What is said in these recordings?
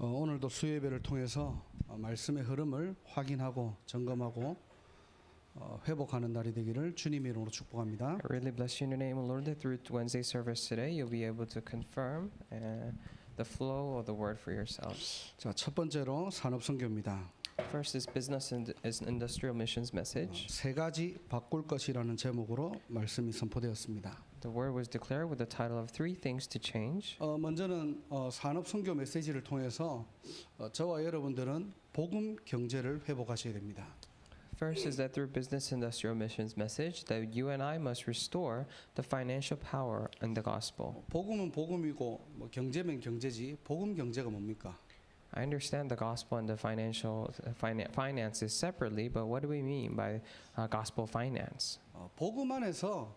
오늘도 수요예배를 통해서 말씀의 흐름을 확인하고 점검하고 회복하는 날이 되기를 주님의 이름으로 축복합니다. I really bless you in the name of the Lord that through Wednesday service today you'll be able to confirm the flow of the word for yourselves. 자, 첫 번째로 산업 선교입니다. First is business and industrial missions message. 세 가지 바꿀 것이라는 제목으로 말씀이 선포되었습니다. The word was declared with the title of three things to change. 먼저는 산업 선교 메시지를 통해서 저와 여러분들은 복음 경제를 회복하셔야 됩니다. First is that through business industrial missions message that you and I must restore the financial power in the gospel. 복음은 복음이고 경제면 경제지 복음 경제가 뭡니까? I understand the gospel and the finances separately, but what do we mean by gospel finance? 복음 안에서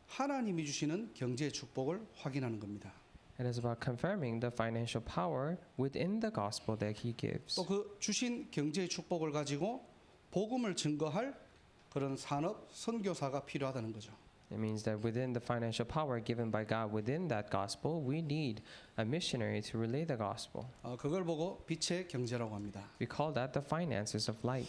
하나님이 주시는 경제의 축복을 확인하는 겁니다. It is about confirming the financial power within the gospel that He gives. 또 그 주신 경제의 축복을 가지고 복음을 증거할 그런 산업 선교사가 필요하다는 거죠. It means that within the financial power given by God within that gospel, we need a missionary to relay the gospel. 그걸 보고 빛의 경제라고 합니다. We call that the finances of light.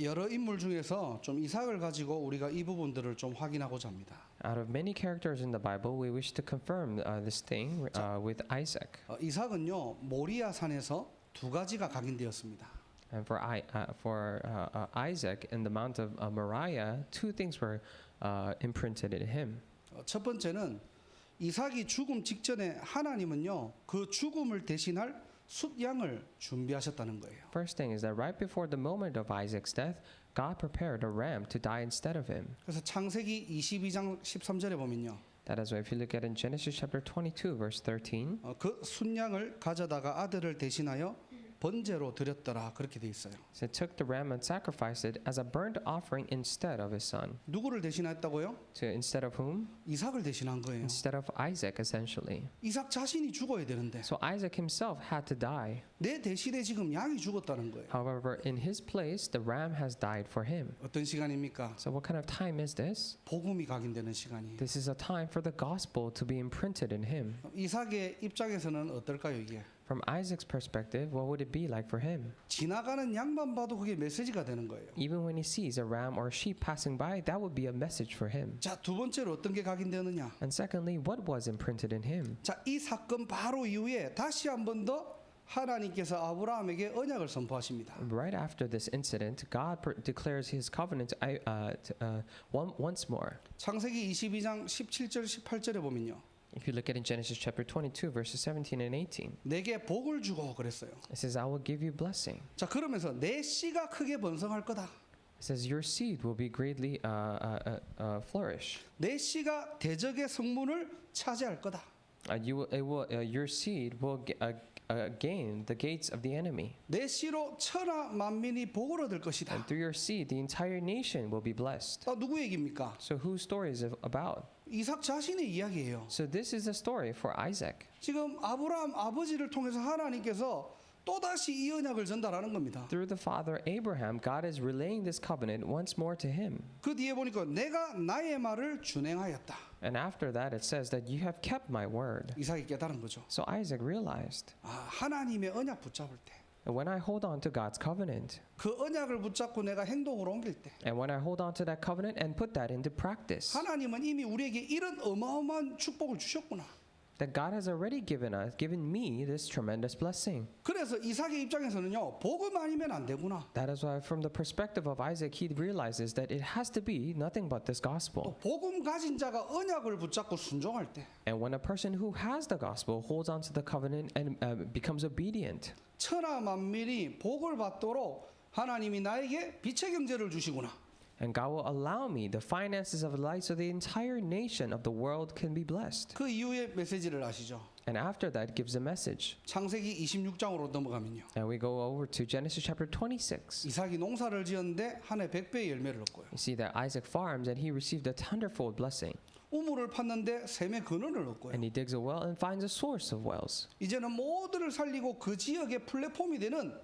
여러 인물 중에서 좀 이삭을 가지고 우리가 이 부분들을 좀 확인하고자 합니다. Out of many characters in the Bible, we wish to confirm this thing with Isaac. 이삭은요 모리아 산에서 두 가지가 각인되었습니다. And for Isaac in the Mount of Moriah, two things were imprinted in him. 첫 번째는 이삭이 죽음 직전에 하나님은요 그 죽음을 대신할 숫양을 준비하셨다는 거예요. First thing is that right before the moment of Isaac's death, God prepared a ram to die instead of him. 그래서 창세기 22장 13절에 보면요. That is why if you look at in Genesis chapter 22 verse 13, 그 순양을 가져다가 아들을 대신하여 번제로 드렸더라 그렇게 돼 있어요. so he took the ram and sacrificed it as a burnt offering instead of his son. 누구를 대신했다고요? Instead of whom? 이삭을 대신한 거예요. Instead of Isaac, essentially. 이삭 자신이 죽어야 되는데 So Isaac himself had to die. 내 대신에 지금 양이 죽었다는 거예요. However, in his place, the ram has died for him. 어떤 시간입니까? So what kind of time is this? 복음이 각인되는 시간이에요. This is a time for the gospel to be imprinted in him. 이삭의 입장에서는 어떨까요 이게? From Isaac's perspective, what would it be like for him? 지나가는 양만 봐도 그게 메시지가 되는 거예요. Even when he sees a ram or a sheep passing by, that would be a message for him. 자, 두 번째로 어떤 게 각인되느냐? And secondly, what was imprinted in him? 자, 이 사건 바로 이후에 다시 한 번 더 하나님께서 아브라함에게 언약을 선포하십니다. Right after this incident, God declares His covenant once more. 창세기 22장 17절 18절에 보면요. If you look at in Genesis chapter 22, verses 17 and 18, 내게 복을 주고 그랬어요. it says, I will give you blessing. 자, 그러면서 내 씨가 크게 번성할 거다. It says, your seed will be greatly flourish. 내 씨가 대적의 성문을 차지할 거다. Your seed will gain the gates of the enemy. 내 씨로 천하 만민이 복을 얻을 것이다. And through your seed, the entire nation will be blessed. 누구 얘기입니까? So whose story is it about? 이삭 자신의 이야기예요. So this is a story for Isaac. 지금 아브라함 아버지를 통해서 하나님께서 또다시 이 언약을 전달하는 겁니다. Through the father Abraham, God is relaying this covenant once more to him. 그 뒤에 보니까 내가 나의 말을 준행하였다. And after that, it says that you have kept my word. 이삭이 깨달은 거죠. So Isaac realized, 하나님의 언약 붙잡을 때, when I hold on to God's covenant, 그 언약을 붙잡고 내가 행동으로 옮길 때, and when I hold on to that covenant and put that into practice, 하나님은 이미 우리에게 이런 어마어마한 축복을 주셨구나. that God has already given me this tremendous blessing. 그래서 이삭의 입장에서는요, 복음 아니면 안 되구나. That is why, from the perspective of Isaac, he realizes that it has to be nothing but this gospel. 또 복음 가진 자가 언약을 붙잡고 순종할 때, And when a person who has the gospel holds on to the covenant and becomes obedient, 천하 만민이 복을 받도록 하나님이 나에게 빛의 경제를 주시구나. and God will allow me the finances of light so the entire nation of the world can be blessed. 그 이후의 메시지를 아시죠? And after that, gives a message. 창세기 26장으로 넘어가면요. And we go over to Genesis chapter 26. 이삭이 농사를 지었는데 한 해 100배의 열매를 얻고요. You see that Isaac farms and he received a hundredfold blessing. 우물을 팠는데 샘의 근원을 얻고요. And he digs a well and finds a source of wells. 이제는 모두를 살리고 그 지역의 플랫폼이 되는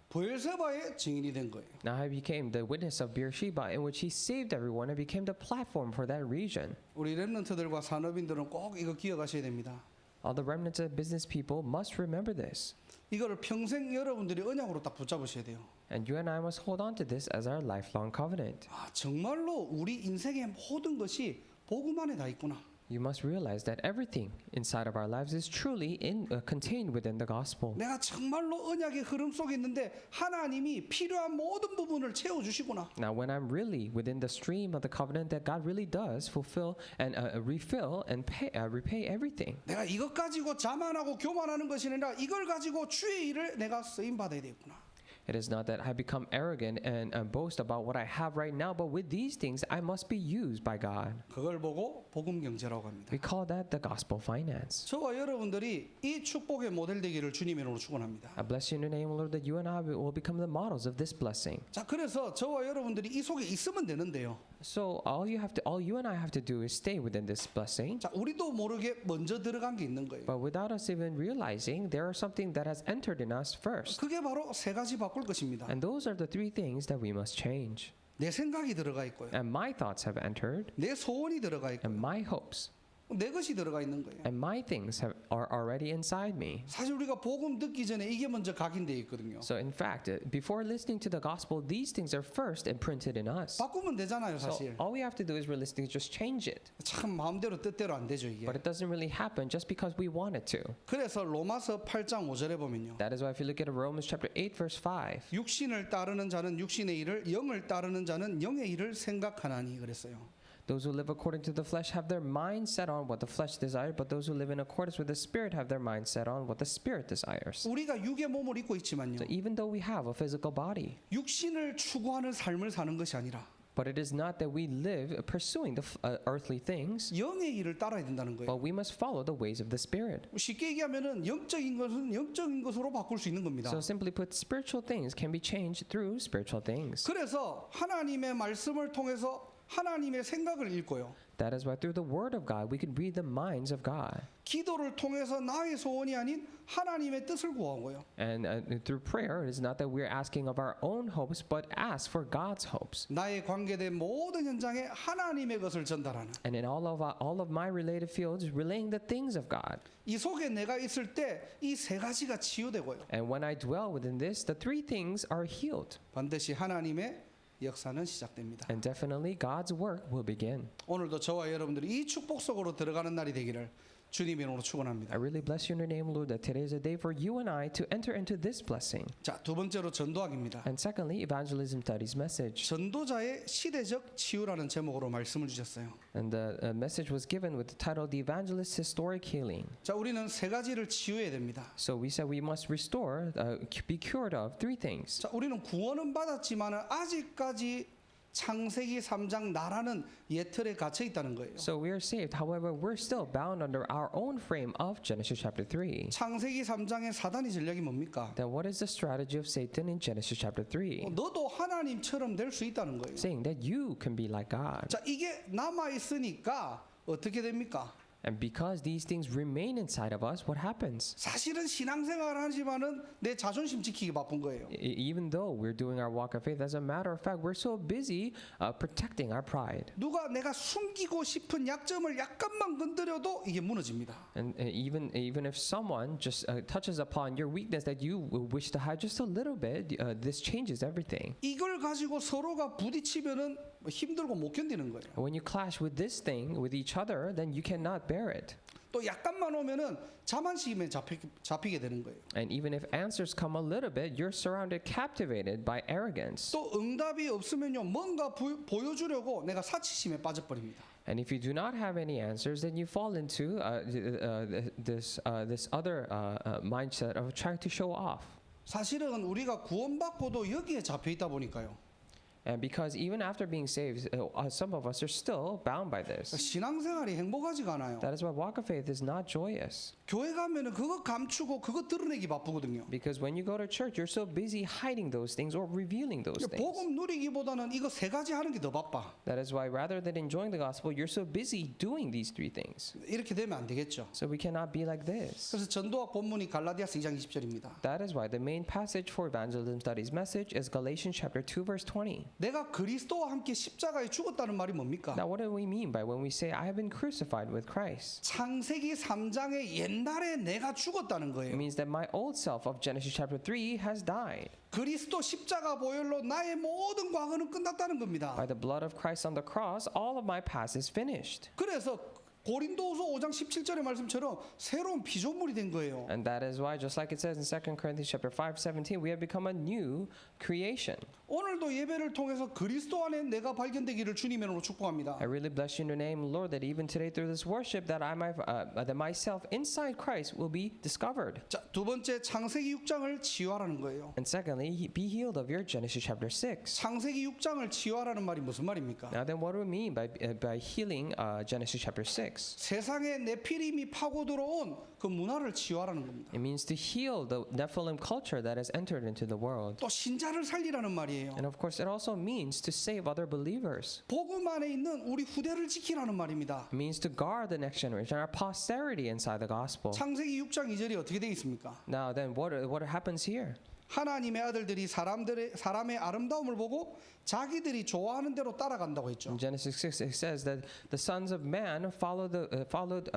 브엘세바의 증인이 된 거예요. Now he became the witness of Beersheba, in which he saved everyone and became the platform for that region. 우리 렘넌트들과 산업인들은 꼭 이거 기억하셔야 됩니다. All the remnants of business people must remember this. 이거를 평생 여러분들이 언약으로 딱 붙잡으셔야 돼요. And you and I must hold on to this as our lifelong covenant. 아, 정말로 우리 인생의 모든 것이 복음 안에 다 있구나. You must realize that everything inside of our lives is truly contained within the gospel. 내가 정말로 언약의 흐름 속에 있는데 하나님이 필요한 모든 부분을 채워주시구나. Now, when I'm really within the stream of the covenant, that God really does fulfill and refill and repay everything. 내가 이것 가지고 자만하고 교만하는 것이 아니라 이걸 가지고 주의 일을 내가 쓰임 받아야 되겠구나. It is not that I become arrogant and boast about what I have right now, but with these things, I must be used by God. 그걸 보고 복음 경제라고 합니다. We call that the gospel finance. 저와 여러분들이 이 축복의 모델 되기를 주님의 이름으로 축원합니다. I bless you in the name of the Lord that you and I will become the models of this blessing. 자, 그래서 저와 여러분들이 이 속에 있으면 되는데요. So all you and I have to do is stay within this blessing. 자, 우리도 모르게 먼저 들어간 게 있는 거예요. But without us even realizing, there is something that has entered in us first. 그게 바로 세 가지 바꿀 것입니다. And those are the three things that we must change. 내 생각이 들어가 있고요. And my thoughts have entered, 내 소원이 들어가 있고 and my hopes, 내 것이 들어가 있는 거예요. and my things are already inside me. 사실 우리가 복음 듣기 전에 이게 먼저 각인되어 있거든요. So in fact, before listening to the gospel, these things are first imprinted in us. 바꾸면 되잖아요, So 사실. all we have to do is realistically just change it. 참 마음대로 뜻대로 안 되죠, 이게. But it doesn't really happen just because we want it to. 그래서 로마서 8장 5절에 보면요. That is why if you look at Romans chapter 8 verse 5, 육신을 따르는 자는 육신의 일을, 영을 따르는 자는 영의 일을 생각하나니 그랬어요. those who live according to the flesh have their mind set on what the flesh desires, but those who live in accordance with the Spirit have their mind set on what the Spirit desires. 우리가 육의 몸을 입고 있지만요. So even though we have a physical body, 육신을 추구하는 삶을 사는 것이 아니라 but it is not that we live pursuing the earthly things, 영의 일을 따라야 된다는 거예요. but we must follow the ways of the Spirit. 쉽게 얘기하면은 영적인 것은 영적인 것으로 바꿀 수 있는 겁니다. So simply put, spiritual things can be changed through spiritual things. 그래서 하나님의 말씀을 통해서 하나님의 생각을 읽고요. That is why through the Word of God, we can read the minds of God. 기도를 통해서 나의 소원이 아닌 하나님의 뜻을 구하고요. And through prayer, it is not that we're asking of our own hopes, but ask for God's hopes. 나의 관계된 모든 현장에 하나님의 것을 전달하는. And in all of my related fields, relaying the things of God. 이 속에 내가 있을 때 이 세 가지가 치유되고요. And when I dwell within this, the three things are healed. 반드시 하나님의 역사는 시작됩니다. And definitely God's work will begin. 오늘도 저와 여러분들이 이 축복 속으로 들어가는 날이 되기를 주님의 이름으로 축원합니다. I really bless you in the name of the Lord that today is a day for you and I to enter into this blessing. 자, 두 번째로 전도학입니다. And secondly, evangelism studies message. 전도자의 시대적 치유라는 제목으로 말씀을 주셨어요. And the message was given with the title The Evangelist's Historic Healing. 자, 우리는 세 가지를 치유해야 됩니다. So we said we must restore, be cured of three things. 자, 우리는 구원은 받았지만은 아직까지 창세기 3장 나라는 예틀에 갇혀 있다는 거예요. So we are saved. However, we're still bound under our own frame of Genesis chapter 3. 창세기 3장의 사단의 전략이 뭡니까? Then what is the strategy of Satan in Genesis chapter 3? 너도 하나님처럼 될 수 있다는 거예요. Saying that you can be like God. 자, 이게 남아 있으니까 어떻게 됩니까? And because these things remain inside of us, what happens? 사실은 신앙생활 하지만은 내 자존심 지키기 바쁜 거예요. Even though we're doing our walk of faith, as a matter of fact, we're so busy protecting our pride. 누가 내가 숨기고 싶은 약점을 약간만 건드려도 이게 무너집니다. And even if someone just touches upon your weakness that you wish to hide just a little bit, this changes everything. 이걸 가지고 서로가 부딪히면은 힘들고 못 견디는 거예요. When you clash with this thing with each other, then you cannot bear it. 또 약간만 오면은 자만심에 잡히게 되는 거예요. And even if answers come a little bit, you're surrounded, captivated by arrogance. 또 응답이 없으면요 뭔가 보여주려고 내가 사치심에 빠져버립니다. And if you do not have any answers, then you fall into this other mindset of trying to show off. 사실은 우리가 구원받고도 여기에 잡혀 있다 보니까요. And because even after being saved, some of us are still bound by this. 신앙생활이 행복하지가 않아요. That is why walk of faith is not joyous. 교회 가면은 그거 감추고 그거 드러내기 바쁘거든요. Because when you go to church, you're so busy hiding those things or revealing those things. 복음 누리기보다는 이거 세 가지 하는 게 더 바빠. That is why rather than enjoying the gospel, you're so busy doing these three things. 이렇게 되면 안 되겠죠. So we cannot be like this. 그래서 전도학 본문이 갈라디아서 2장 20절입니다. That is why the main passage for evangelism studies message is Galatians chapter 2 verse 20. 내가 그리스도와 함께 십자가에 죽었다는 말이 뭡니까? Now, what do we mean by when we say, I have been crucified with Christ? 창세기 3장에 옛날에 내가 죽었다는 It 거예요. means that my old self of Genesis chapter 3 has died. 그리스도 십자가 보혈로 나의 모든 과거는 끝났다는 겁니다. By the blood of Christ on the cross, all of my past is finished. 그래서 고린도후서 5장 17절의 말씀처럼 새로운 피조물이 된 거예요. And that is why, just like it says in 2 Corinthians chapter 5:17, we have become a new creation. 오늘도 예배를 통해서 그리스도 안에 내가 발견되기를 주님의 이름으로 축복합니다. I really bless you in your name, Lord, that even today through this worship, that that myself inside Christ will be discovered. 자, 두 번째 창세기 6장을 치유하라는 거예요. And secondly, be healed of your Genesis chapter 6. 창세기 6장을 치유하라는 말이 무슨 말입니까? Now then, what do we mean by healing Genesis chapter 6? 세상에 네피림이 파고 들어온 그 문화를 치유하라는 겁니다. It means to heal the Nephilim culture that has entered into the world. 또 신자를 살리라는 말이에요. And of course, it also means to save other believers. 복음 안에 있는 우리 후대를 지키라는 말입니다. It means to guard the next generation, our posterity inside the gospel. 창세기 6장 2절이 어떻게 되어 있습니까? Now then, what happens here? 하나님의 아들들이 사람의 아름다움을 보고 자기들이 좋아하는 대로 따라간다고 했죠. In Genesis 6, it says that the sons of man followed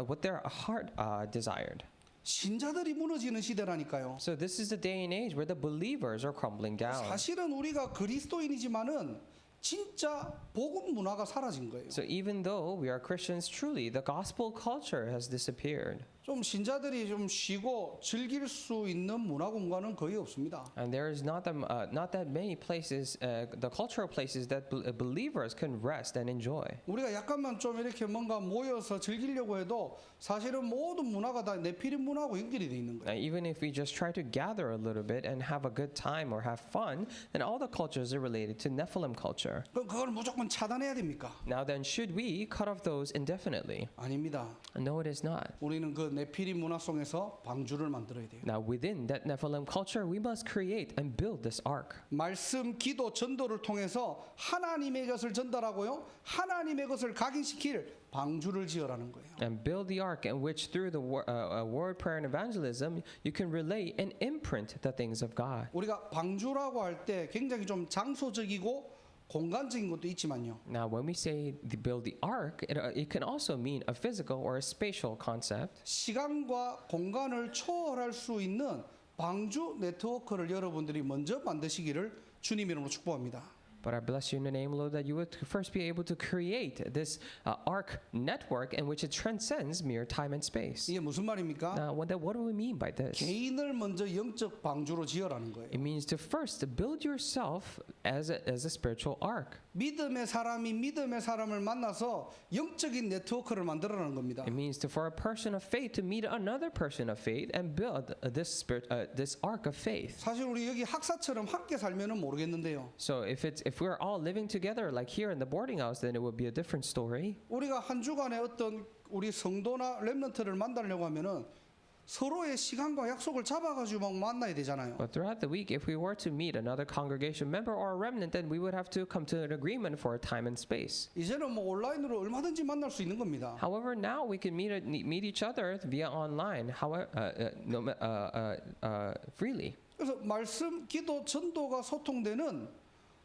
what their heart desired. 신자들이 무너지는 시대라니까요. So this is the day and age where the believers are crumbling down. 사실은 우리가 그리스도인이지만은 진짜 복음 문화가 사라진 거예요. So even though we are Christians, truly the gospel culture has disappeared. 좀 신자들이 좀 쉬고 즐길 수 있는 문화 공간은 거의 없습니다. And there is not that many places, the cultural places that believers can rest and enjoy. 우리가 약간만 좀 이렇게 뭔가 모여서 즐기려고 해도 사실은 모든 문화가 다 네피림 문화하고 연결이 돼 있는 거예요. Even if we just try to gather a little bit and have a good time or have fun, then all the cultures are related to Nephilim culture. 그럼 그걸 무조건 차단해야 됩니까? Now then, should we cut off those indefinitely? 아닙니다. No, it is not. 우리는 그 네피림 문화 속에서 방주를 만들어야 돼요. Now within that Nephilim culture, we must create and build this ark. 말씀, 기도, 전도를 통해서 하나님의 것을 전달하고요. 하나님의 것을 각인시킬 방주를 지어라는 거예요. And build the ark in which through the word, prayer, and evangelism, you can relay and imprint the things of God. 우리가 방주라고 할 때 굉장히 좀 장소적이고 공간적인 것도 있지만요. Now, when we say build the ark, it can also mean a physical or a spatial concept. 시간과 공간을 초월할 수 있는 방주 네트워크를 여러분들이 먼저 만드시기를 주님 이름으로 축복합니다. But I bless you in the name, Lord, that you would first be able to create this ark network in which it transcends mere time and space. 이게 무슨 말입니까? Now, what do we mean by this? 개인을 먼저 영적 방주로 지어라는 거예요. It means to first build yourself as a spiritual ark. 믿음의 사람이 믿음의 사람을 만나서 영적인 네트워크를 만들어라는 겁니다. It means for a person of faith to meet another person of faith and build this ark of faith. 사실 우리 여기 학사처럼 함께 살면은 모르겠는데요. So if we're all living together like here in the boarding house, then it would be a different story. 우리가 한 주간에 어떤 우리 성도나 렘넌트를 만나려고 하면은 서로의 시간과 약속을 잡아가지고 막 만나야 되잖아요. But throughout the week, if we were to meet another congregation member or a remnant, then we would have to come to an agreement for a time and space. 이제는 뭐 온라인으로 얼마든지 만날 수 있는 겁니다. However, now we can meet each other via online, freely. 그래서 말씀, 기도, 전도가 소통되는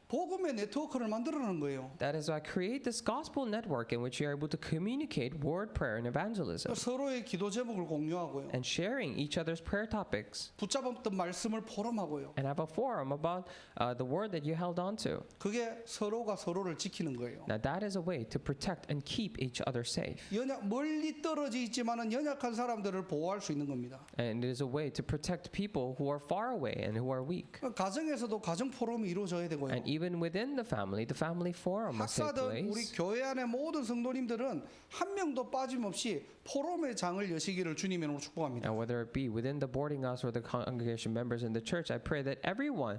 복음의 네트워크를 만들어라는 거예요. That is why create this gospel network in which you are able to communicate word, prayer, and evangelism, 서로의 기도 제목을 공유하고요. and sharing each other's prayer topics, 붙잡았던 말씀을 포럼하고요. and have a forum about the word that you held on to. 그게 서로가 서로를 지키는 거예요. Now that is a way to protect and keep each other safe. 멀리 떨어져 있지만은 연약한 사람들을 보호할 수 있는 겁니다. And it is a way to protect people who are far away and who are weak. 가정에서도 가정 포럼이 이루어져야 되고요. And even within the family forum must take 학사든 우리 place. 교회 안의 모든 성도님들은 한 명도 빠짐없이 포럼의 장을 여시기를 주님의 이름으로 축복합니다. And whether it be within the boarding house or the congregation members in the church, I pray that everyone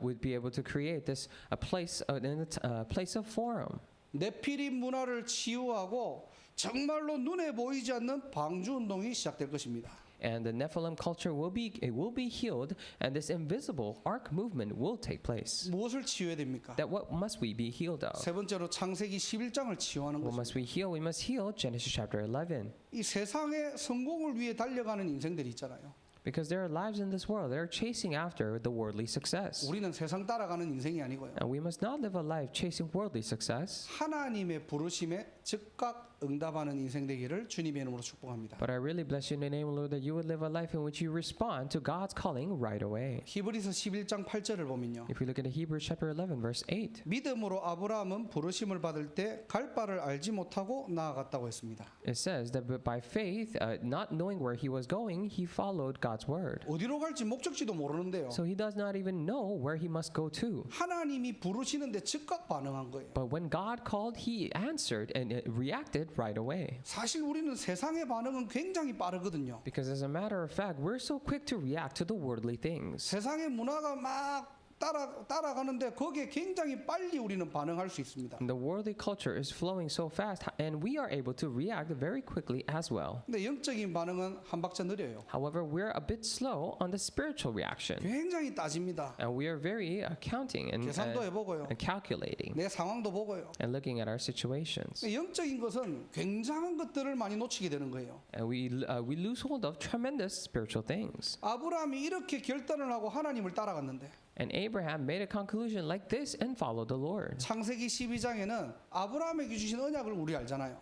would be able to create this a place of forum. 네피림 문화를 치유하고 정말로 눈에 보이지 않는 방주 운동이 시작될 것입니다. And the Nephilim culture will be healed, and this invisible ark movement will take place. 무엇을 치유해야 됩니까? That what must we be healed of? 세 번째로 창세기 11장을 치유하는 What 것입니다. must we heal? We must heal Genesis chapter 11. 이 세상의 성공을 위해 달려가는 인생들이 있잖아요. Because there are lives in this world that are chasing after the worldly success. 우리는 세상 따라가는 인생이 아니고요. And we must not live a life chasing worldly success. 하나님의 부르심에 즉각 응답하는 인생 되기를 주님의 이름으로 축복합니다. But I really bless you in the name of the Lord that you would live a life in which you respond to God's calling right away. 히브리서 11장 8절을 보면요. If we look at Hebrews chapter 11 verse 8, 믿음으로 아브라함은 부르심을 받을 때 갈 바를 알지 못하고 나아갔다고 했습니다. it says that by faith, not knowing where he was going, he followed God's word. 어디로 갈지 목적지도 모르는데요. So he does not even know where he must go to. 하나님이 부르시는데 즉각 반응한 거예요. But when God called, he answered and reacted right away. 사실 우리는 세상의 반응은 굉장히 빠르거든요. Because as a matter of fact, we're so quick to react to the worldly things. 세상의 문화가 막 따라가는데 거기에 굉장히 빨리 우리는 반응할 수 있습니다. And the worldly culture is flowing so fast, and we are able to react very quickly as well. 근데 영적인 반응은 한 박자 느려요. However, we're a bit slow on the spiritual reaction. 굉장히 따집니다. And we are very counting 계산도 해보고요. and calculating 내 상황도 보고요. and looking at our situations. 영적인 것은 굉장한 것들을 많이 놓치게 되는 거예요. And we lose hold of tremendous spiritual things. 아브라함이 이렇게 결단을 하고 하나님을 따라갔는데 And Abraham made a conclusion like this and followed the Lord. 창세기 12장에는 아브라함에게 주신 언약을 우리 알잖아요.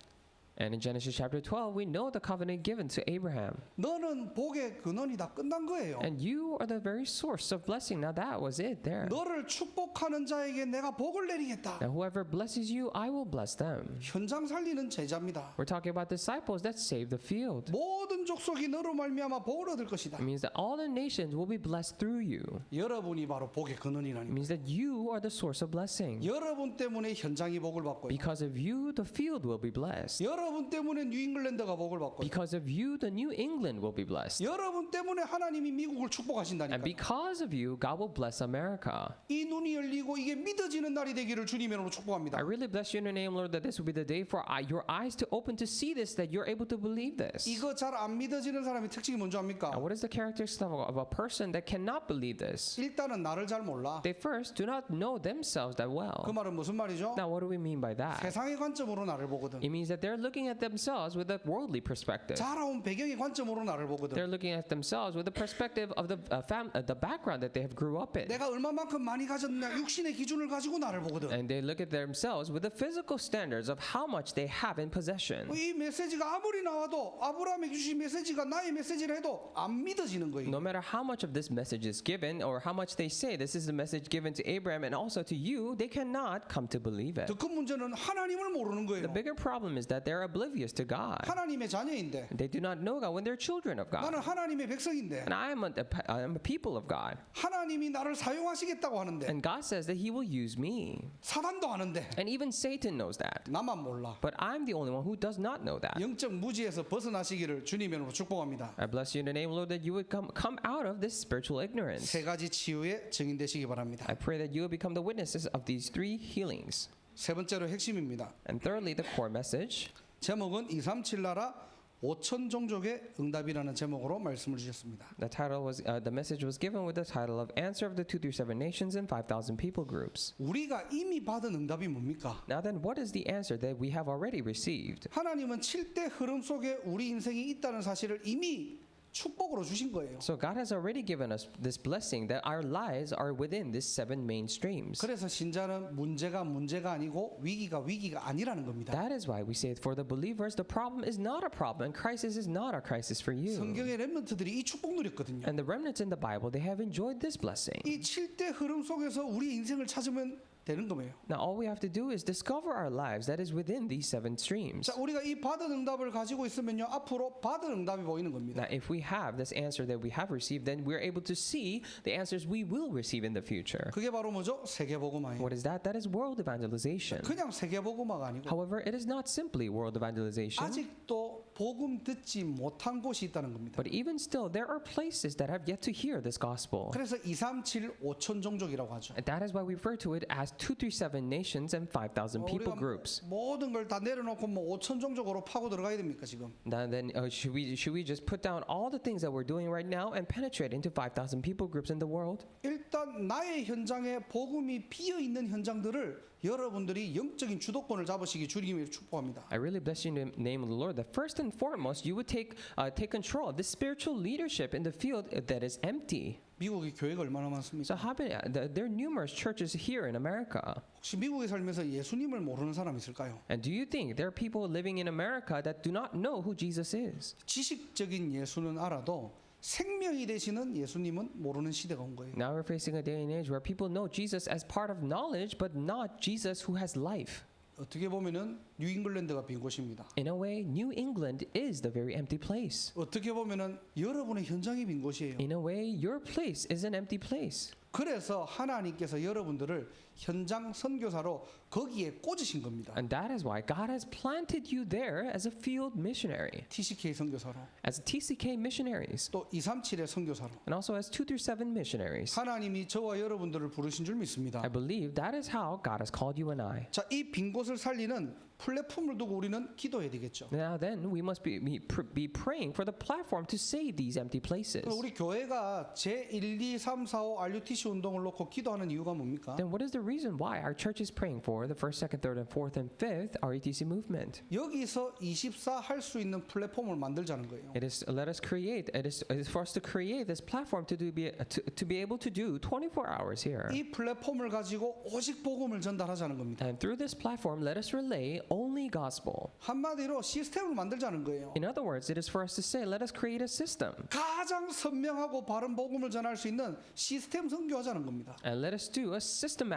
And in Genesis chapter 12, we know the covenant given to Abraham. 너는 복의 근원이 다 끝난 거예요. And you are the very source of blessing. Now that was it there. 너를 축복하는 자에게 내가 복을 내리겠다. Now whoever blesses you, I will bless them. 현장 살리는 제자입니다. We're talking about disciples that save the field. 모든 족속이 너로 말미암아 복을 얻을 것이다. It means that all the nations will be blessed through you. 여러분이 바로 복의 It 근원이라니. means that you are the source of blessing. 여러분 때문에 현장이 복을 받고요. Because of you, the field will be blessed. 여러분 때문에 뉴잉글랜드가 복을 받고요. Because of you, the New England will be blessed. 여러분 때문에 하나님이 미국을 And 축복하신다니까. because of you, God will bless America. 이 눈이 열리고 이게 믿어지는 날이 되기를 주님의 이름으로 축복합니다. I really bless you in the name, Lord, that this will be the day for your eyes to open to see this, that you're able to believe this. 이거 잘 안 믿어지는 사람의 특징이 뭔지 압니까? And what is the characteristic of a person that cannot believe this? 일단은 나를 잘 몰라. They first do not know themselves that well. 그 말은 무슨 말이죠? Now, what do we mean by that? 세상의 관점으로 나를 보거든. It means that they're looking at themselves with a worldly perspective. 자라온 배경의 관점으로 나를 보거든. They're looking at themselves with the perspective of the background that they have grew up in. 내가 얼마만큼 많이 가졌냐 육신의 기준을 가지고 나를 보거든. And they look at themselves with the physical standards of how much they have in possession. 이 메시지가 아무리 나와도 아브라함에게 주신 메시지가 나의 메시지라 해도 안 믿어지는 거예요. No matter how much of this message is given or how much they say this is the message given to Abraham and also to you, they cannot come to believe it. 더 큰 문제는 하나님을 모르는 The 거예요. bigger problem is that they're oblivious to God. 하나님의 자녀인데 They do not know God when they're children of 나는 God. 하나님의 백성인데 And I am a people of God. 하나님이 나를 사용하시겠다고 하는데 And God says that He will use me. 사단도 아는데 And even Satan knows that. 나만 몰라. But I'm the only one who does not know that. 영적 무지에서 벗어나시기를 주님의 이름으로 축복합니다. I bless you in the name, Lord, that you would come out of this spiritual ignorance. 세 가지 치유의 증인 되시기 바랍니다. I pray that you will become the witnesses of these three healings. 세 번째로 핵심입니다. And thirdly, the core message. 제목은 237 나라 5천 종족의 응답이라는 제목으로 말씀을 주셨습니다. The title was the message was given with the title of Answer of the 237 Nations and 5,000 People Groups. 우리가 이미 받은 응답이 뭡니까? Now then, what is the answer that we have already received? 하나님은 7대 흐름 속에 우리 인생이 있다는 사실을 이미 축복으로 주신 거예요. So God has already given us this blessing that our lives are within these 7 main streams. 그래서 신자는 문제가 아니고 위기가 아니라는 겁니다. That is why we say for the believers, the problem is not a problem and crisis is not a crisis for you. 성경의 렘넌트들이 이 축복 누렸거든요. And the remnants in the Bible, they have enjoyed this blessing. 이 7대 흐름 속에서 우리 인생을 찾으면 되는 거예요. Now all we have to do is discover our lives that is within these 7 streams. 자, 우리가 이 받은 응답을 가지고 있으면요, 앞으로 받은 응답이 보이는 겁니다. Now if we have this answer that we have received, then we're able to see the answers we will receive in the future. 그게 바로 뭐죠? 세계복음화예요. What is that? That is world evangelization. 그냥 세계복음화가 아니고 However, it is not simply world evangelization. 아직도 복음 듣지 못한 곳이 있다는 겁니다. But even still, there are places that have yet to hear this gospel. 그래서 237 5천 종족이라고 하죠. And that is why we refer to it as 237 nations and 5,000 people 우리가 groups. 모든 걸 다 내려놓고 뭐 5천 종족으로 파고 들어가야 됩니까 지금? Now then, should we just put down all the things that we're doing right now and penetrate into 5,000 people groups in the world? 일단 나의 현장에 복음이 비어 있는 현장들을 여러분들이 영적인 주도권을 잡으시기 주님을 축복합니다. I really bless you in the name of the Lord that first and foremost you would take control of the spiritual leadership in the field that is empty. 미국의 교회가 얼마나 So 많습니까? how many, there are numerous churches here in America. 혹시 미국에 살면서 예수님을 모르는 사람이 있을까요? And do you think there are people living in America that do not know who Jesus is? 지식적인 예수는 알아도 생명이 되시는 예수님은 모르는 시대가 온 거예요. Now we're facing a day and age where people know Jesus as part of knowledge but not Jesus who has life. 어떻게 보면은 뉴잉글랜드가 빈 곳입니다. In a way, New England is the very empty place. 어떻게 보면은 여러분의 현장이 빈 곳이에요. In a way, your place is an empty place. 그래서 하나님께서 여러분들을 현장 선교사로 거기에 꽂으신 겁니다. And that is why God has planted you there as a field missionary, TCK 선교사로 as TCK missionaries, 또 237의 선교사로 and also as 2-7 missionaries. 하나님이 저와 여러분들을 부르신 줄 믿습니다. I believe that is how God has called you and I. 자, 이 빈 곳을 살리는 플랫폼을 두고 우리는 기도해야 되겠죠. Now then, we must be praying for the platform to save these empty places. 그럼 우리 교회가 제1, 2, 3, 4, 5 RUTC 운동을 놓고 기도하는 이유가 뭡니까? Then what is the reason why our church is praying for the first, second, third, and fourth, and fifth RETC movement? 여기서 24 할 수 있는 플랫폼을 만들자는 거예요. It is for us to create this platform to be able to do 24 hours here. 이 플랫폼을 가지고 오직 복음을 전달하자는 겁니다. And through this platform, let us relay only gospel. 한마디로 시스템을 만들자는 거예요. In other words, it is for us to say, let us create a system. 가장 선명하고 바른 복음을 전할 수 있는 시스템 선교하자는 겁니다. And let us do a system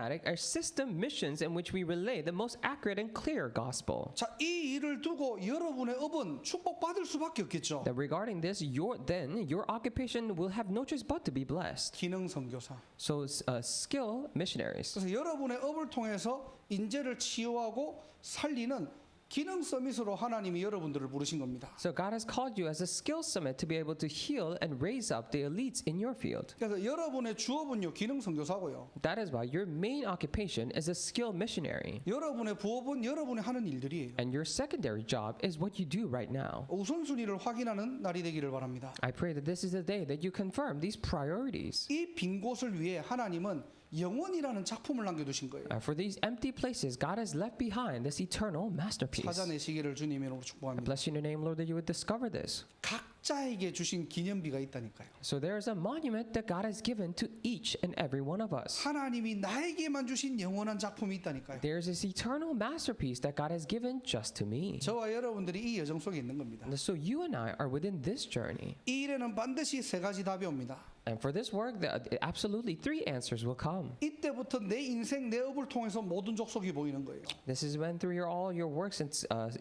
missions in which we relay the most accurate and clear gospel. 자, 이 일을 두고 여러분의 업은 축복받을 수밖에 없겠죠. That regarding this, your occupation will have no choice but to be blessed. 기능 선교사. So skill missionaries. 그래서 여러분의 업을 통해서 인재를 치유하고 살리는 기능 서밋으로 하나님이 여러분들을 부르신 겁니다. So God has called you as a skill summit to be able to heal and raise up the elites in your field. 그래서 여러분의 주업은요 기능 선교사고요. That is why your main occupation is a skill missionary. 여러분의 부업은 여러분이 하는 일들이에요. And your secondary job is what you do right now. 우선순위를 확인하는 날이 되기를 바랍니다. I pray that this is the day that you confirm these priorities. 이 빈 곳을 위해 하나님은 영원이라는 작품을 남겨두신 거예요. For these empty places, God has left behind this eternal masterpiece. 찾아내시기를 주님의 이름으로 I 축복합니다. bless you in the name, Lord, that you would discover this. 각자에게 주신 기념비가 있다니까요. So there is a monument that God has given to each and every one of us. 하나님이 나에게만 주신 영원한 작품이 있다니까요. There is this eternal masterpiece that God has given just to me. 저와 여러분들이 이 여정 속에 있는 겁니다. And so you and I are within this journey. 이 일에는 반드시 세 가지 답이 옵니다. And for this work, absolutely 3 answers will come. 이때부터 내 인생, 내 업을 통해서 모든 족속이 보이는 거예요. This is when through all your works and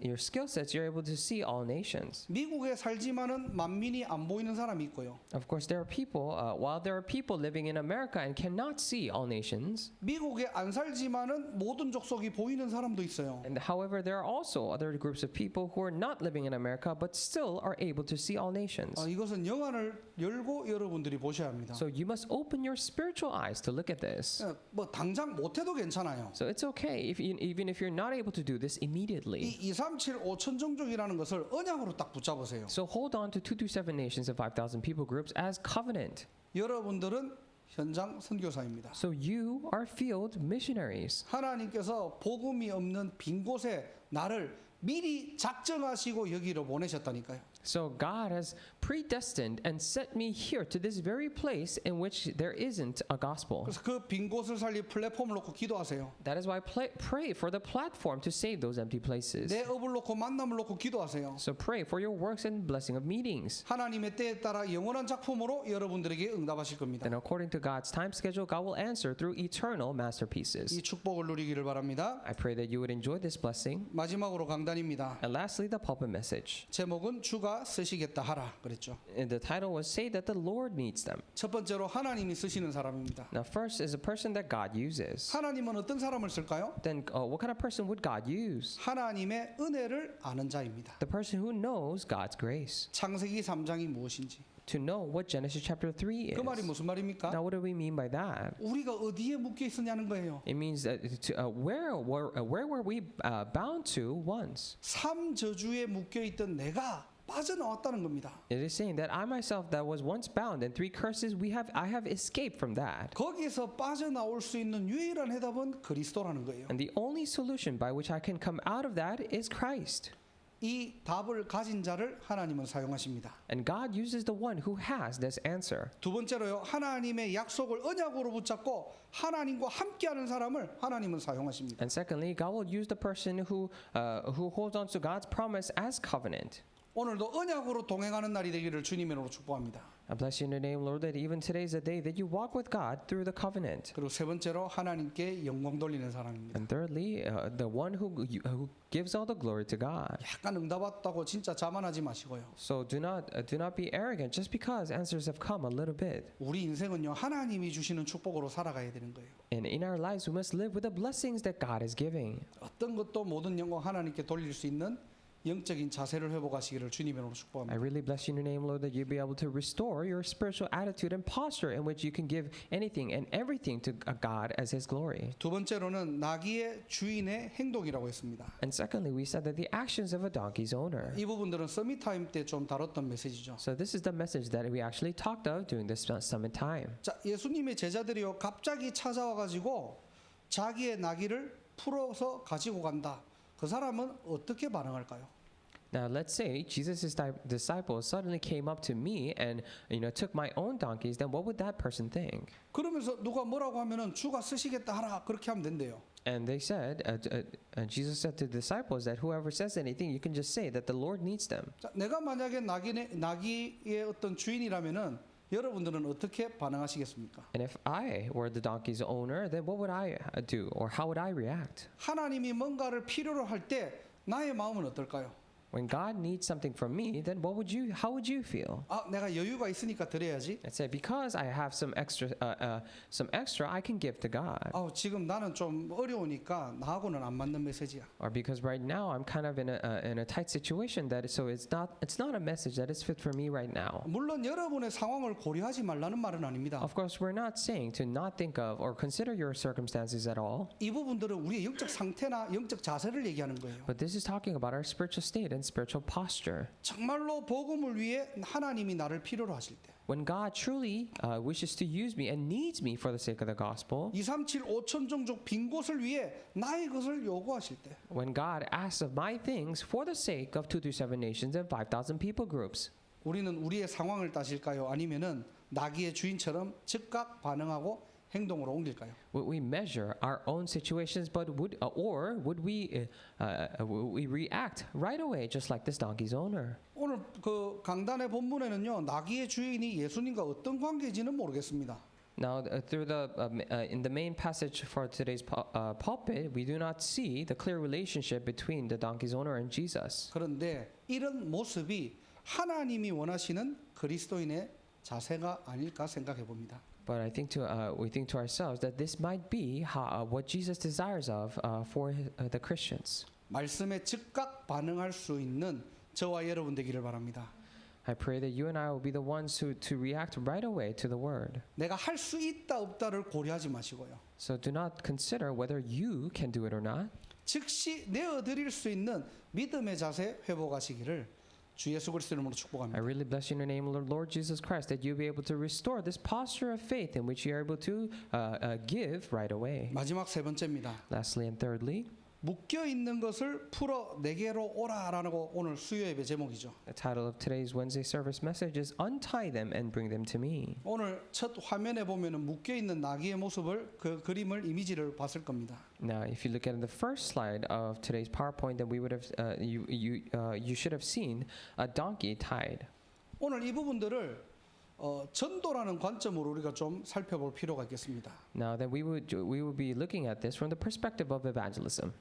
your skill sets, you're able to see all nations. 미국에 살지만은 만민이 안 보이는 사람이 있고요. Of course, there are people, while there are people living in America and cannot see all nations, 미국에 안 살지만은 모든 족속이 보이는 사람도 있어요. and however, there are also other groups of people who are not living in America but still are able to see all nations. 이것은 영안을 열고 여러분들이 보셔야 합니다. So you must open your spiritual eyes to look at this. 뭐 당장 못해도 괜찮아요. So it's okay even if you're not able to do this immediately. 이 237 5천 종족이라는 것을 언약으로 딱 붙잡으세요. So hold on to 227 nations and 5,000 people groups as covenant. 여러분들은 현장 선교사입니다. So you are field missionaries. 하나님께서 복음이 없는 빈 곳에 나를 미리 작정하시고 여기로 보내셨다니까요. So God has predestined and set me here to this very place in which there isn't a gospel. 그래서 그 빈 곳을 살릴 플랫폼을 놓고 기도하세요. That is why pray for the platform to save those empty places. 내 업을 놓고 만남을 놓고 기도하세요. So pray for your works and blessing of meetings. 하나님의 때에 따라 영원한 작품으로 여러분들에게 응답하실 겁니다. Then according to God's time schedule, God will answer through eternal masterpieces. 이 축복을 누리기를 바랍니다. I pray that you would enjoy this blessing. 마지막으로 강단입니다. And lastly, the pulpit message. 제목은 주가 쓰시겠다 하라 그랬죠. And the title was Say That the Lord Needs Them. 첫 번째로 하나님이 쓰시는 사람입니다. Now first is a person that God uses. 하나님은 어떤 사람을 쓸까요? Then what kind of person would God use? 하나님의 은혜를 아는 자입니다. The person who knows God's grace. 창세기 3장이 무엇인지. To know what Genesis chapter 3 그 말이 is. 무슨 말입니까? Now what do we mean by that? 우리가 어디에 묶여 있었냐는 거예요. It means that where were we bound to once? 삼 저주에 묶여 있던 내가 빠져나왔다는 겁니다. It is saying that I myself that was once bound in 3 curses, I have escaped from that. 거기에서 빠져나올 수 있는 유일한 해답은 그리스도라는 거예요. And the only solution by which I can come out of that is Christ. 이 답을 가진 자를 하나님은 사용하십니다. And God uses the one who has this answer. 두 번째로요. 하나님의 약속을 언약으로 붙잡고 하나님과 함께하는 사람을 하나님은 사용하십니다. And secondly, God will use the person who holds on to God's promise as covenant. 오늘도 언약으로 동행하는 날이 되기를 주님의 이름으로 축복합니다. I bless you in the name, Lord, that even today is a day that you walk with God through the covenant. 그리고 세 번째로 하나님께 영광 돌리는 사람입니다. And thirdly, the one who gives all the glory to God. 약간 응답 왔다고 진짜 자만하지 마시고요. So do not be arrogant just because answers have come a little bit. 우리 인생은요. 하나님이 주시는 축복으로 살아가야 되는 거예요. And in our lives, we must live with the blessings that God is giving. 어떤 것도 모든 영광 하나님께 돌릴 수 있는 영적인 자세를 회복하시기를 주님의 이름으로 I 축복합니다. really bless you in your name, Lord, that you'll be able to restore your spiritual attitude and posture in which you can give anything and everything to God as His glory. 두 번째로는 나귀의 주인의 행동이라고 했습니다. And secondly, we said that the actions of a donkey's owner. 이 부분들은 서밋 타임 때 좀 다뤘던 메시지죠. So this is the message that we actually talked of during this summit time. 자, 예수님의 제자들이요 갑자기 찾아와 가지고 자기의 나귀를 풀어서 가지고 간다. 그 사람은 어떻게 반응할까요? Now let's say Jesus' disciples suddenly came up to me and took my own donkeys, then what would that person think? 그러면서 누가 뭐라고 하면은 주가 쓰시겠다 하라 그렇게 하면 된대요. And they said, Jesus said to the disciples that whoever says anything, you can just say that the Lord needs them. 자, 내가 만약에 나귀의 어떤 주인이라면은 여러분들은 어떻게 반응하시겠습니까? And if I were the donkey's owner, then what would I do, or how would I react? 하나님이 뭔가를 필요로 할 때 나의 마음은 어떨까요? When God needs something from me, then how would you feel? 아, 내가 여유가 있으니까 드려야지. I'd say because I have some extra, I can give to God, 아, 지금 나는 좀 어려우니까 나하고는 안 맞는 메시지야. or because right now I'm kind of in a tight situation so it's not a message that is fit for me right now. 물론 여러분의 상황을 고려하지 말라는 말은 아닙니다. Of course, we're not saying to not think of or consider your circumstances at all, 이 부분들은 우리의 영적 상태나 영적 자세를 얘기하는 거예요. but this is talking about our spiritual state and spiritual posture. 정말로 복음을 위해 하나님이 나를 필요로 하실 때 When God truly wishes to use me and needs me for the sake of the gospel, 237 5천 종족 빈 곳을 위해 나의 것을 요구하실 때 when God asks of my things for the sake of 237 nations and 5,000 people groups, 우리는 우리의 상황을 따질까요? 아니면은 나귀의 주인처럼 즉각 반응하고 행동으로 옮길까요? would we measure our own situations, would we react right away just like this donkey's owner? 오늘 그 강단의 본문에는요 나귀의 주인이 예수님과 어떤 관계인지는 모르겠습니다. Now, in the main passage for today's pulpit, we do not see the clear relationship between the donkey's owner and Jesus. 그런데 이런 모습이 하나님이 원하시는 그리스도인의 자세가 아닐까 생각해 봅니다. But I think we think to ourselves that this might be what Jesus desires for the Christians. 말씀에 즉각 반응할 수 있는 저와 여러분 되기를 바랍니다. I pray that you and I will be the ones to react right away to the word. 내가 할 수 있다 없다를 고려하지 마시고요. So do not consider whether you can do it or not. 즉시 내어드릴 수 있는 믿음의 자세 회복하시기를 주 예수 그리스도 이름으로 I 축복합니다. really bless you in the name of the Lord Jesus Christ that you'll be able to restore this posture of faith in which you are able to give right away. 마지막 세 번째입니다. Lastly and thirdly, 묶여 있는 것을 풀어 내게로 오라라고 오늘 수요 예배 제목이죠. the title of today's Wednesday service message is Untie them and bring them to me. 오늘 첫 화면에 보면은 묶여 있는 나귀의 모습을 그 그림을 이미지를 봤을 겁니다. Now, if you look at the first slide of today's PowerPoint, then we would have you should have seen a donkey tied. 오늘 이 부분들을 전도라는 관점으로 우리가 좀 살펴볼 필요가 있겠습니다. Now, then we would be looking at this from the perspective of evangelism.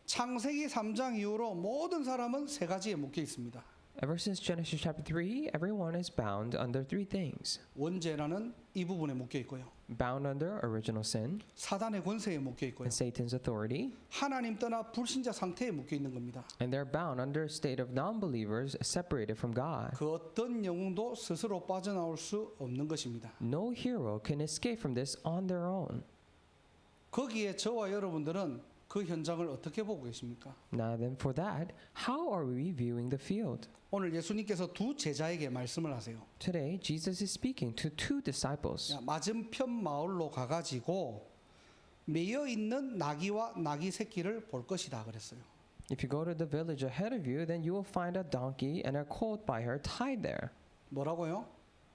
창세기 3장 이후로 모든 사람은 세 가지에 묶여 있습니다. Ever since Genesis chapter 3, everyone is bound under three things. 원죄라는 이 부분에 묶여 있고요. Bound under original sin 사단의 권세에 묶여 있고요. and Satan's authority, 하나님 떠나 불신자 상태에 묶여 있는 겁니다. and they're bound under a state of non-believers separated from God. 그 어떤 영웅도 스스로 빠져나올 수 없는 것입니다. No hero can escape from this on their own. 거기에 저와 여러분들은 그 현장을 어떻게 보고 계십니까? Now then, for that, how are we viewing the field? 오늘 예수님께서 두 제자에게 말씀을 하세요. Today, Jesus is speaking to two disciples. 야, 맞은편 마을로 가가지고 매여 있는 나귀와 나귀 새끼를 볼 것이다 그랬어요. If you go to the village ahead of you, then you will find a donkey and a colt by her tied there. 뭐라고요?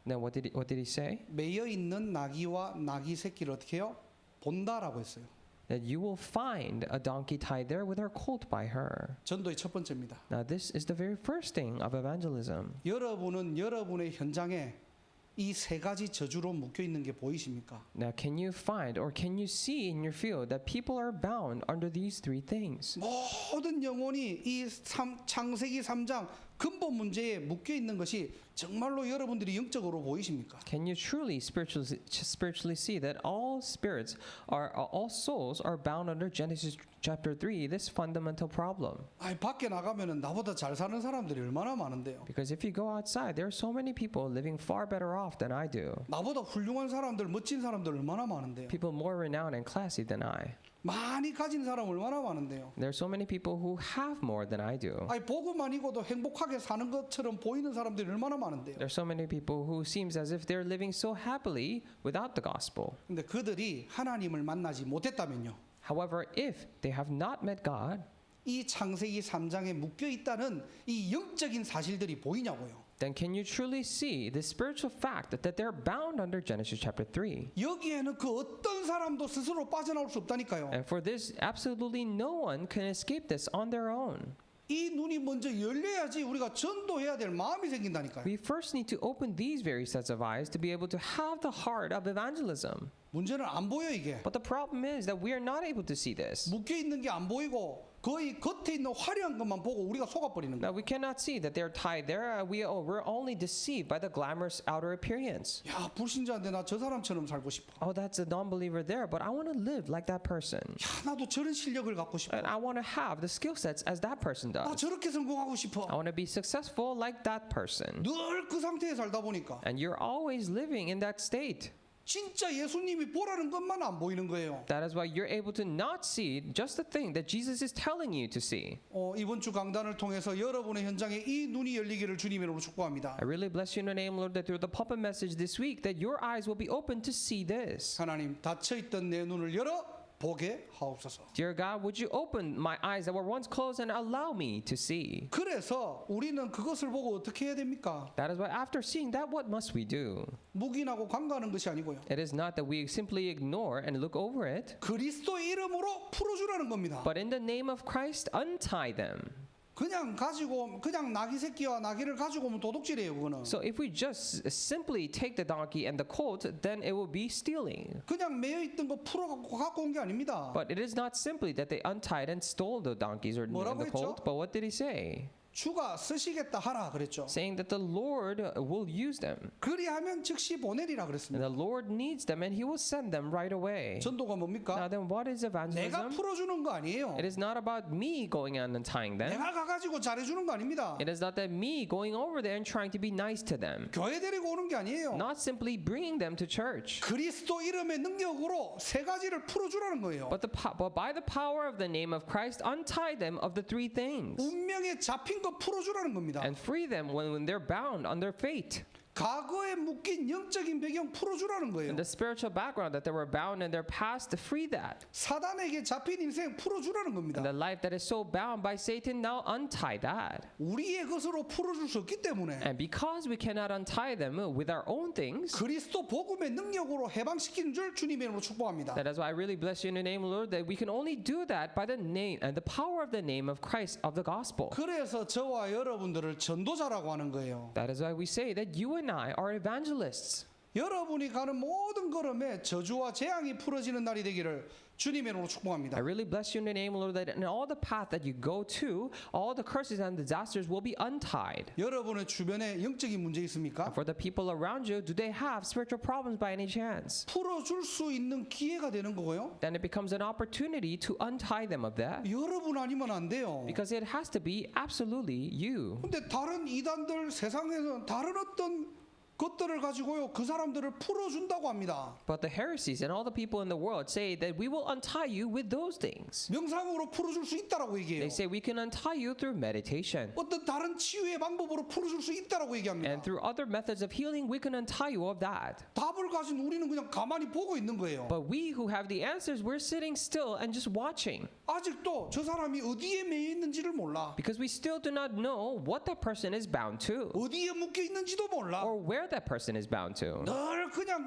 Then what did he say? 매여 있는 나귀와 나귀 새끼를 어떻게 해요? 본다라고 했어요. That you will find a donkey tied there with her colt by her. 전도의 첫 번째입니다. Now this is the very first thing of evangelism. 여러분은 여러분의 현장에 이 세 가지 저주로 묶여 있는 게 보이십니까? Now can you find or can you see in your field that people are bound under these three things? 모든 영혼이 이 창세기 3장 근본 문제에 묶여 있는 것이 정말로 여러분들이 영적으로 보이십니까? Can you truly spiritually see that all spirits all souls are bound under Genesis chapter 3, this fundamental problem? 아이 밖에 나가면은 나보다 잘 사는 사람들이 얼마나 많은데요. Because if you go outside, there are so many people living far better off than I do. 나보다 훌륭한 사람들, 멋진 사람들 얼마나 많은데요. People more renowned and classy than I. 많이 가진 사람 얼마나 많은데요. There are so many people who have more than I do. 아이 보고만 익어도 행복하게 사는 것처럼 보이는 사람들이 얼마나 많은데요. There are so many people who seems as if they're living so happily without the gospel. 근데 그들이 하나님을 만나지 못했다면요. However, if they have not met God, 이 창세기 3장에 묶여 있다는 이 영적인 사실들이 보이냐고요. then can you truly see the spiritual fact that they're bound under Genesis chapter 3? 여기에는 그 어떤 사람도 스스로 빠져나올 수 없다니까요. And for this, absolutely no one can escape this on their own. 이 눈이 먼저 열려야지 우리가 전도해야 될 마음이 생긴다니까요. We first need to open these very sets of eyes to be able to have the heart of evangelism. 문제는 안 보여 이게. But the problem is that we are not able to see this. 묶여 있는 게 안 보이고 거의 겉에 있는 화려한 것만 보고 우리가 속아버리는 Now 거예요. we cannot see that they're tied there. We're only deceived by the glamorous outer appearance. 야 불신자인데 나 저 사람처럼 살고 싶어. Oh, that's a non-believer there, but I want to live like that person. 야 나도 저런 실력을 갖고 싶어. And I want to have the skill sets as that person 나 does. 저렇게 성공하고 싶어. I want to be successful like that person. 늘 그 상태에 살다 보니까 And you're always living in that state. 진짜 예수님이 보라는 것만 안 보이는 거예요. That is why you're able to not see just the thing that Jesus is telling you to see. 이번 주 강단을 통해서 여러분의 현장에 이 눈이 열리기를 주님의 이름으로 축복합니다. I really bless you in the name, Lord, that through the pulpit message this week, that your eyes will be open to see this. 하나님 닫혀 있던 내 눈을 열어 보게 하옵소서. Dear God, would you open my eyes that were once closed and allow me to see? 그래서 우리는 그것을 보고 어떻게 해야 됩니까? That is why after seeing that, what must we do? 묵인하고 관가하는 것이 아니고요. It is not that we simply ignore and look over it, 그리스도의 이름으로 풀어주라는 겁니다. but in the name of Christ, untie them. 그냥 나귀 새끼와 나귀를 가지고 오면 도둑질이에요 그거는. So if we just simply take the donkey and the colt, then it will be stealing. 그냥 매여 있던 거 갖고 온 게 아닙니다. But it is not simply that they untied and stole the donkeys or 뭐라고 the colt, 했죠? but what did he say? 주가 쓰시겠다 하라 그랬죠. Saying that the Lord will use them. 그리하면 즉시 보내리라 And 그랬습니다. the Lord needs them and he will send them right away. 전도가 Now 뭡니까? then, what is 내가 evangelism? 풀어주는 거 아니에요. It is not about me going on and tying them. 내가 가가지고 잘해주는 거 아닙니다. It is not that me going over there and trying to be nice to them. 교회 데리고 오는 게 아니에요. Not simply bringing them to church. 그리스도 이름의 능력으로 세 가지를 풀어주라는 거예요. But by the power of the name of Christ, untie them of the three things. 운명에 잡힌 거 풀어주라는 겁니다. And free them when they're bound on their fate. 과거에 묶인 영적인 배경 풀어주라는 거예요. And the spiritual background that they were bound in their past, to free that. 사단에게 잡힌 인생 풀어주라는 겁니다. And the life that is so bound by Satan, now untie that. 우리의 것으로 풀어줄 수 없기 때문에 And because we cannot untie them with our own things, 그리스도 복음의 능력으로 해방시키는 줄 주님의 이름으로 축복합니다. that is why I really bless you in the name of the Lord, that we can only do that by the name and the power of the name of Christ of the gospel. 그래서 저와 여러분들을 전도자라고 하는 거예요. That is why we say that you and I are evangelists. 여러분이 가는 모든 걸음에 저주와 재앙이 풀어지는 날이 되기를 주님의 이름으로 축복합니다. I really bless you in the name of the Lord, that in all the path that you go to, all the curses and disasters will be untied. 여러분의 주변에 영적인 문제 있습니까? For the people around you, do they have spiritual problems by any chance? 풀어줄 수 있는 기회가 되는 거고요. Then it becomes an opportunity to untie them of that. 여러분 아니면 안 돼요. Because it has to be absolutely you. 근데 다른 이단들 세상에는 다른 어떤 것들을 가지고요 그 사람들을 풀어준다고 합니다. But the heresies and all the people in the world say that we will untie you with those things. 명상으로 풀어줄 수 있다라고 얘기해요. They say we can untie you through meditation. 어떤 다른 치유의 방법으로 풀어줄 수 있다라고 얘기합니다. And through other methods of healing, we can untie you of that. 답을 가진 우리는 그냥 가만히 보고 있는 거예요. But we who have the answers, we're sitting still and just watching. 아직도 저 사람이 어디에 매여 있는지를 몰라. Because we still do not know what that person is bound to. 어디에 묶여 있는지도 몰라. Or where that person is bound to. 늘 그냥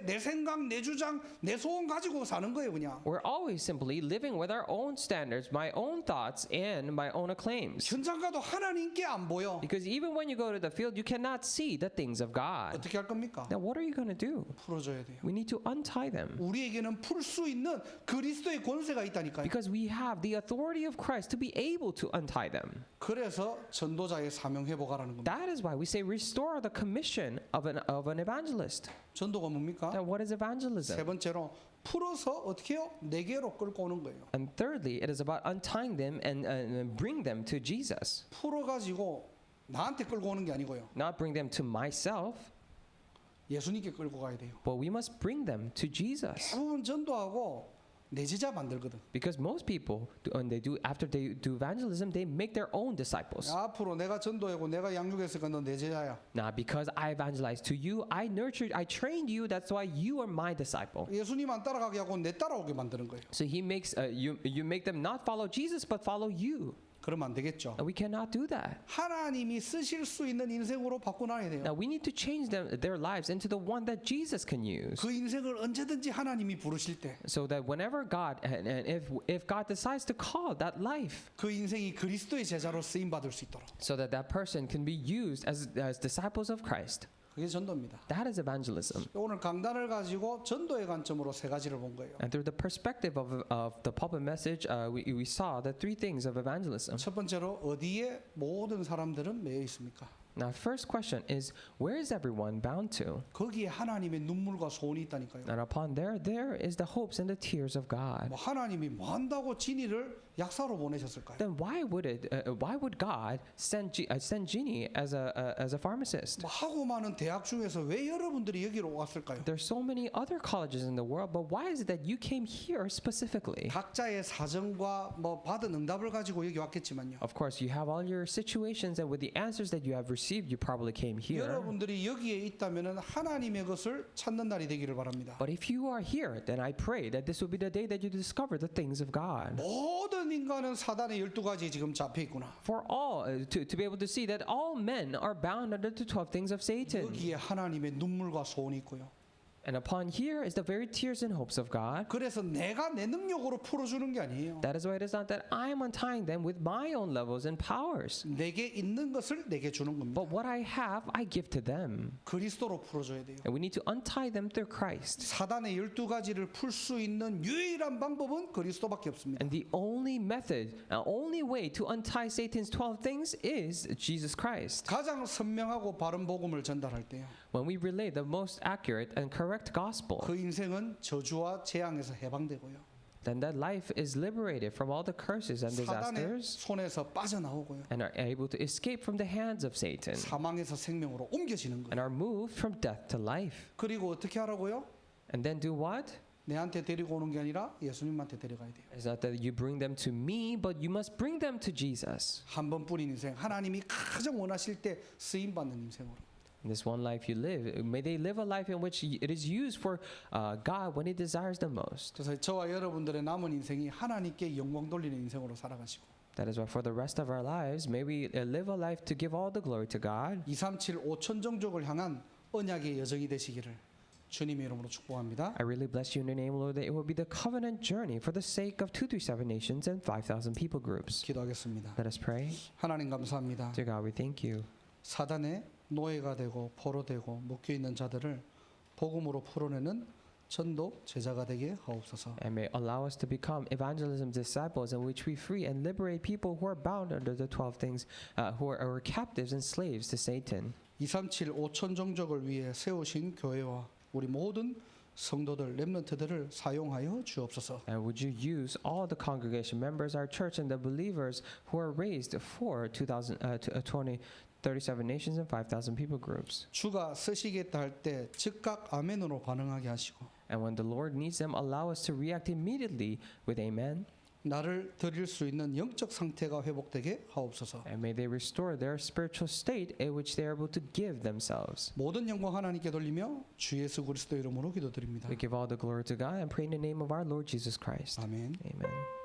내 생각, 내 주장, 내 소원 가지고 사는 거예요, 그냥. We're always simply living with our own standards, my own thoughts, and my own acclaims. 현장 가도 하나님께 안 보여. Because even when you go to the field, you cannot see the things of God. 어떻게 할 겁니까? Now, what are you going to do? 풀어줘야 돼요. We need to untie them. 우리에게는 풀 수 있는 그리스도의 권세가 있다니까요. Because we have the authority of Christ to be able to untie them. 그래서 전도자의 사명 회복하라는 겁니다. That is why we say restore the commission of an evangelist. 전도가 뭡니까? Now, what is 세 evangelism? 번째로 풀어서 어떻게 해요? 내게로 끌고 오는 거예요. And thirdly, it is about untying them and bring them to Jesus. 풀어가지고 나한테 끌고 오는 게 아니고요. Not bring them to myself, 예수님께 끌고 가야 돼요. but we must bring them to Jesus. 대부분 전도하고 내 제자 만들거든. Because most people, after they do evangelism, they make their own disciples. 야, 앞으로 내가 전도하고 내가 양육했으니까 너 내 제자야. Now, because I evangelized to you, I nurtured, I trained you, that's why you are my disciple. 예수님 안 따라가게 하고 내 따라오게 만드는 거예요. So he makes you make them not follow Jesus, but follow you. 그러면 안 되겠죠. And we cannot do that. 하나님이 쓰실 수 있는 인생으로 바꿔놔야 돼요. Now we need to change their lives into the one that Jesus can use. 그 인생을 언제든지 하나님이 부르실 때 So that whenever God and if God decides to call that life, 그 인생이 그리스도의 제자로 쓰임 받을 수 있도록. so that that person can be used as disciples of Christ. 그게 전도입니다. That is evangelism. 오늘 강단을 가지고 전도의 관점으로 세 가지를 본 거예요. And through the perspective of the pulpit message, we saw the three things of evangelism. 첫 번째로 어디에 모든 사람들은 매여 있습니까? Now, first question is, where is everyone bound to? 거기에 하나님의 눈물과 소원이 있다니까요. And upon there is the hopes and the tears of God. 뭐 하나님이 뭐 한다고 진이를 약사로 보내셨을까요? Then why would God send Jeannie as a pharmacist? 뭐 하고 많은 대학 중에서 왜 여러분들이 여기로 왔을까요? There's so many other colleges in the world, but why is it that you came here specifically? 각자의 사정과 뭐 받은 응답을 가지고 여기 왔겠지만요. Of course, you have all your situations, and with the answers that you have received, you probably came here. 여러분들이 여기에 있다면은 하나님의 것을 찾는 날이 되기를 바랍니다. But if you are here, then I pray that this will be the day that you discover the things of God. 모든 인간은 사단의 12가지에 지금 잡혀 있구나. For all, to be able to see that all men are bound under the 12 things of Satan. 여기에 하나님의 눈물과 소원이 있고요. And upon here is the very tears and hopes of God. 그래서 내가 내 능력으로 풀어주는 게 아니에요. That is why it is not that I am untying them with my own levels and powers. 내게 있는 것을 내게 주는 겁니다. But what I have, I give to them. 그리스도로 풀어줘야 돼요. And we need to untie them through Christ. 사단의 12가지를 풀 수 있는 유일한 방법은 그리스도밖에 없습니다. And the only method, only way to untie Satan's 12 things is Jesus Christ. 가장 선명하고 바른 복음을 전달할 때요. When we relay the most accurate and correct gospel, 그 인생은 저주와 재앙에서 해방되고요. then that life is liberated from all the curses and 사단의 disasters 손에서 빠져나오고요. and are able to escape from the hands of Satan 사망에서 생명으로 옮겨지는 and 거예요. are moved from death to life. 그리고 어떻게 하라고요? And then do what? 내한테 데리고 오는 게 아니라 예수님한테 데려가야 돼요. It's not that you bring them to me, but you must bring them to Jesus. 한 번뿐인 인생, 하나님이 가장 원하실 때 쓰임 받는 인생으로. In this one life you live, may they live a life in which it is used for God when He desires the most. 그래서 저와 여러분들의 남은 인생이 하나님께 영광 돌리는 인생으로 살아가시고 That is why for the rest of our lives, may we live a life to give all the glory to God. 237 5천 종족을 향한 언약의 여정이 되시기를 주님의 이름으로 축복합니다. I really bless you in your name, Lord, that it will be the covenant journey for the sake of 237 nations and 5,000 people groups. 기도하겠습니다. Let us pray. 하나님 감사합니다. Dear God, we thank you. 사단의 노예가 되고 포로되고 묶여 있는 자들을 복음으로 풀어내는 전도 제자가 되게 하옵소서. And may allow us to become evangelism disciples in which we free and liberate people who are bound under the 12 things, who are captives and slaves to Satan. 237 5천 종족을 위해 세우신 교회와 우리 모든 성도들 렘넌트들을 사용하여 주옵소서. And would you use all the congregation members, our church, and the believers who are raised for 37 nations and 5,000 people groups. 주가 쓰시겠다 할 때 즉각 아멘으로 반응하게 하시고 And when the Lord needs them, allow us to react immediately with amen. 나를 드릴 수 있는 영적 상태가 회복되게 하옵소서. And may they restore their spiritual state in which they are able to give themselves. 모든 영광 하나님께 돌리며 주 예수 그리스도 이름으로 기도드립니다. We give all the glory to God and pray in the name of our Lord Jesus Christ. 아멘. Amen.